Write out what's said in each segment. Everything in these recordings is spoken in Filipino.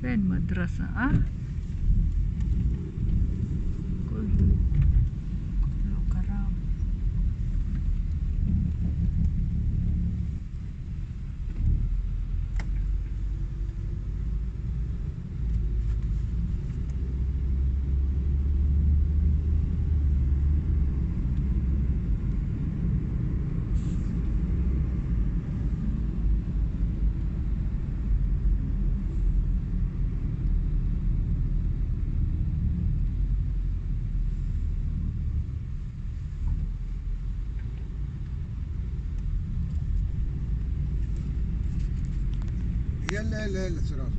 فين مدرسة كله كرام. يلا يلا يلا سراج.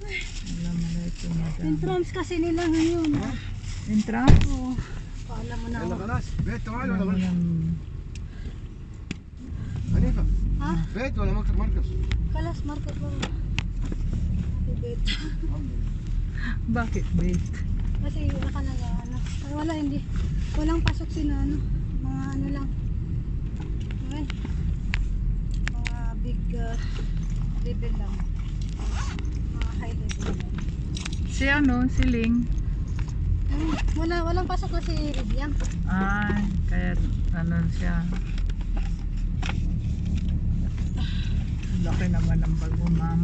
Assalamualaikum madam. Entrance kasi nila ngayon. Entrance? Oo. Paalam mo na يلا ako. خلاص بيت تعال ولا مركز؟ Walang- حنيفة Ha? بيت ولا مكتب مركز؟ Kalas, market mo. Bibit. Bakit wait? Kasi naka na ano. Ay, wala, hindi. Walang pasok sila, ano. Mga ano lang. Ay. Mga big level lang. Mga high level lang. Si si Ling. Walang pasok na si Ribian. Kaya siya. Laki naman ng bago, ma'am.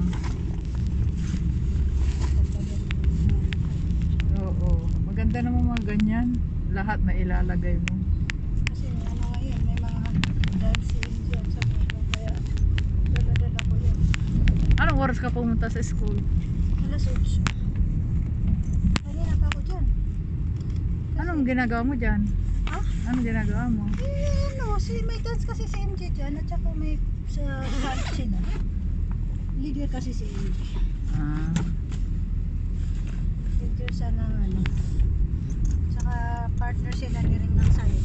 Oo. Maganda naman mga ganyan. Lahat na ilalagay mo. Kasi ano ngayon, may mga dahil si India sa mga kaya dala-dala ko yun. Anong oras ka pumunta sa school? Alas 8. Kanina pa ako dyan. Anong ginagawa mo dyan? Ha? Anong ginagawa mo? May dance kasi si MJ dyan at saka may sa hunt sila. Leader kasi si MJ. Leader siya ng ano. Tsaka partner sila ni Ring ng sayo.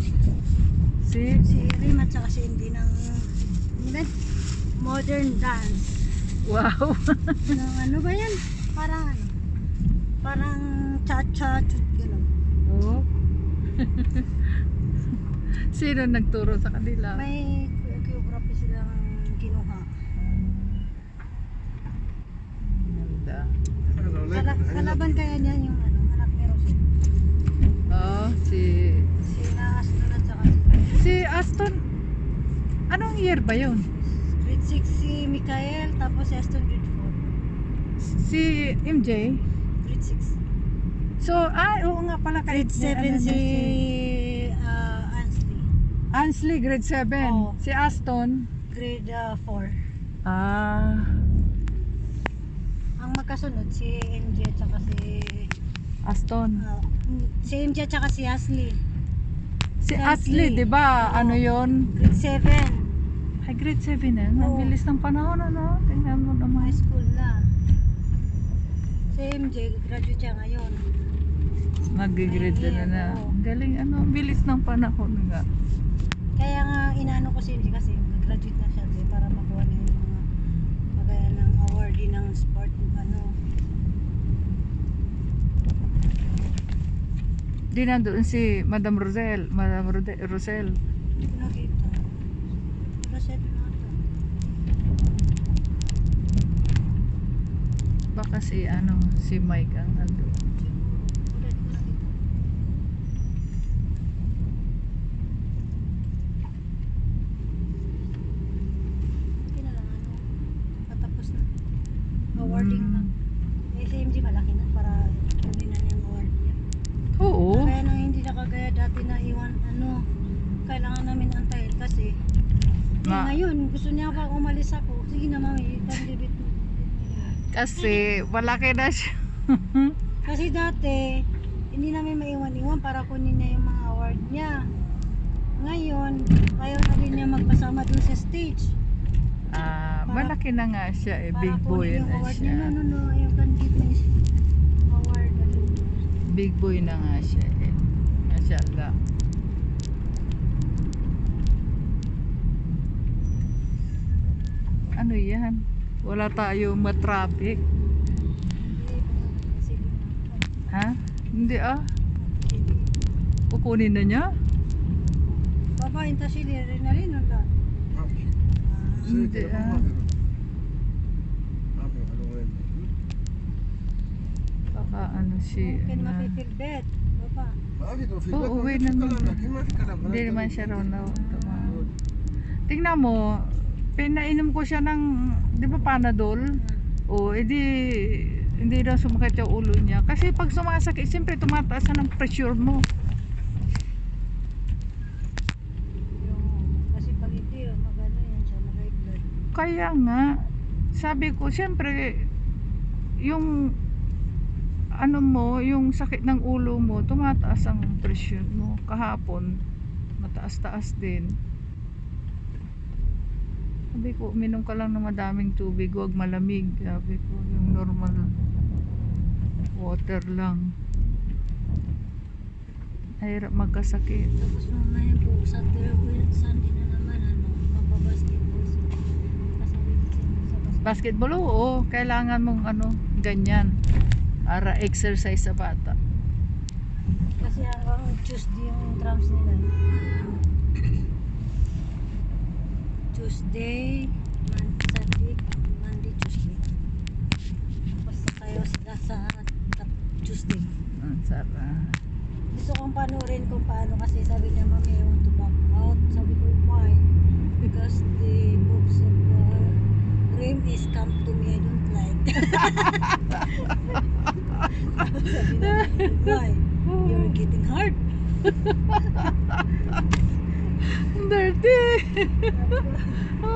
Si Rim at saka si Indy ng modern dance. Wow! Ng ano ba yan? Parang cha-cha gano'n. Oo. Sino nagturo sa kanila? May choreography silang kinuha. Ganda. Kalaban kaya niyan yung ano, anak ni Rosel. Si Sina Aston at saka si Aston. Anong year ba yun? grade 6 si Mikael, tapos si Aston grade Si MJ? 4. Grade 6. So, oo nga pala. Grade 7 si Ansley. Ansley, grade 7. Oo. Si Aston? Grade 4. Ang magkasunod si MJ at saka Aston. si MJ at saka si Ashley. Si Ansley. Ashley, di ba? Oo. Ano yun? Grade 7. Ay, grade 7 na. Oo. Ang bilis ng panahon, ano? Tingnan mo naman. High school na. Si MJ, graduate siya ngayon. Mag-grade na na. Oo. Ang galing, ano? Ang bilis ng panahon nga. Kaya nga inaano ko si MJ kasi graduate na siya, di ba? ng sport, ano. Di nandoon si Madam Rosel. Hindi ko nakita. Wala siya doon ata. Baka si Mike ang nandoon. Wala, di ko nakita. Okay na lang, ano. Patapos na. Awarding na. Eh, si MG malaki na para kunin na niya ang award niya. Oo. Kaya nang hindi nakagaya dati na iwan, ano, kailangan namin antayin kasi ngayon, gusto niya pa umalis ako. Sige na mami, pag-debit mo. Kasi malaki na siya. Kasi dati, hindi namin maiwan-iwan para kunin niya yung mga award niya. Ngayon, ayaw na din niya magpasama dun sa stage. Malaki na nga siya eh. Para Big boy kunin yung na award niya. siya. No, ayaw can give me award. Big boy na nga siya eh. Mashallah. Ano yan? Wala tayo matraffic. Sige na. Ha? Hindi Kukunin na niya? Baba, inta sila rin na rin. Wala. ما في Hindi شيء ما في حلو وين Baka si... Mungkin mapipilbet. Baba. ما في توفيق Oo, uwi في naman. كلام لكن ما في كلام Hindi naman siya raw na tumawag. Tingnan mo, pinainom ko siya ng, di ba Panadol? O, hindi daw sumakit yung ulo niya. Kasi pag sumasakit, siyempre tumataas na ng pressure mo. Kasi pag hindi, magano yan siya, mag-high blood. Kaya nga, sabi ko, siyempre, yung yung sakit ng ulo mo, tumataas ang pressure mo. Kahapon, mataas-taas din. Sabi ko, uminom ka lang ng madaming tubig, huwag malamig. Sabi ko, yung normal water lang. Mahirap magkasakit. Tapos mamaya po, Sunday na naman, magbabasketball. Kasabi ko sa Basketball, oo. Kailangan mong ganyan. Para exercise sa bata. Kasi hanggang Tuesday yung drums nila. Tuesday, Sunday, Monday, Tuesday. Tapos tayo sila sa Tuesday. Ang sarap. Gusto kong panoorin kung paano kasi sabi niya, Mami, I want to back out. Sabi ko, why? Because the books of Rim is come to me, I don't like. Sabi niya, why? You're getting hard. Dirty! No,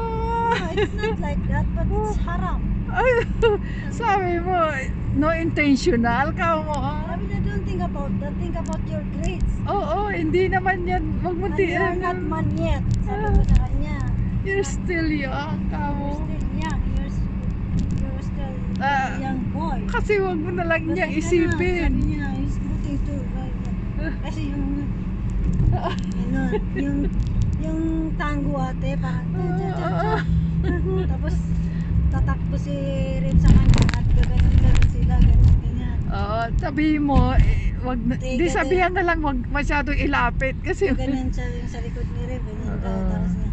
it's not like that, but it's haram. Sabi mo, no intentional ka mo. Sabi niya, don't think about that. Think about your grades. Oo, hindi naman yan. Wag mo And you are not man yet. Sabi ko sa kanya. You're still young ka You're mo. still young. You're still Ah, young boy. Kasi wag mo na lang niyang Kasi isipin. Sabi niya, he's looking to kasi yung tango ate, parang tapos tatakbo si Rim sa kanya at gaganon sila, ganyan. Oo, sabihin mo, wag na, di sabihan na lang wag masyadong ilapit kasi Ganyan siya yung sa likod ni Rim, ganyan tapos niya.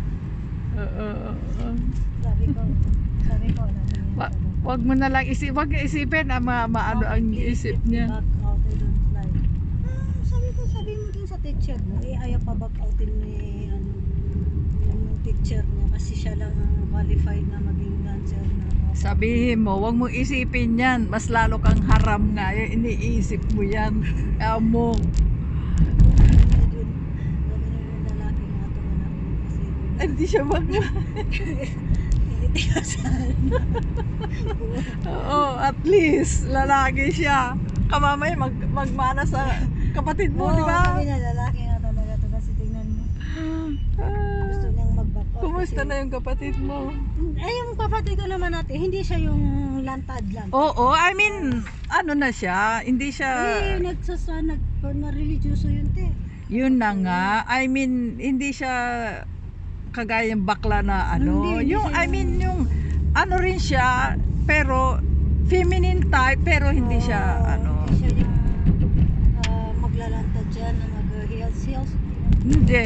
Sabi ko, wag mo na lang wag niya isipin maano ang isip niya. Back out, I don't like. Sabi mo din sa teacher mo, ayaw pa back outin ni yung teacher niya kasi siya lang ang qualified na maging dancer na. Sabihin mo, wag mong isipin yan. Mas lalo kang haram nga. Yung iniisip mo yan. Amo. Lalaki nga ito na kasi Hindi siya tinitigasan. Oo, at least lalaki siya. Kamamay magmana sa kapatid mo, di ba? Sabi na lalaki nga talaga ito kasi tingnan mo. Gusto niyang mag-back out. Kumusta na yung kapatid mo? Yung kapatid ko naman natin, hindi siya yung lantad lang. Oo, I mean, ano na siya, hindi siya, Na-religyoso yun te. yun na nga, I mean, hindi siya kagayang bakla na Hindi yung, siya I mean, yung, ano rin siya, pero feminine type pero hindi siya ano. Hindi siya yung maglalantad dyan na mag-heels. Hindi,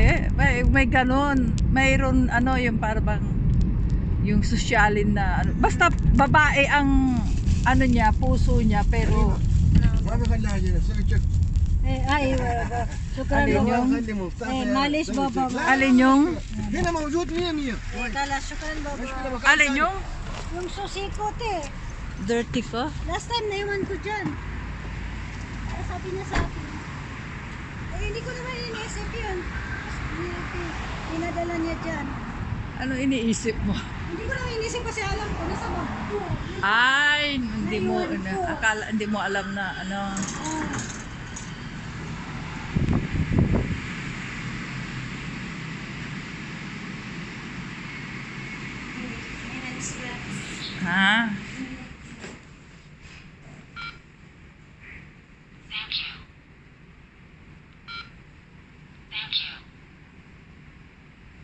may ganun. Mayroon ano yung parang yung sosyalin na ano. Basta babae ang ano niya, puso niya pero ما بخليها هنا سوي شكرا Alin بابا. yung- خلي مفتاح معلش بابا. alin yung هنا موجود 100 Kala, shukran baba. alin yung Yung susi ko, te. dirty ko? Last time, naiwan ko dyan. Para sabi niya sa akin. Eh, hindi ko naman iniisip yun. Pinadala niya dyan. Ano iniisip mo? Hindi ko naman iniisip kasi alam ko nasa bag ko. Ay, hindi mo akala hindi mo alam na ano. Ha?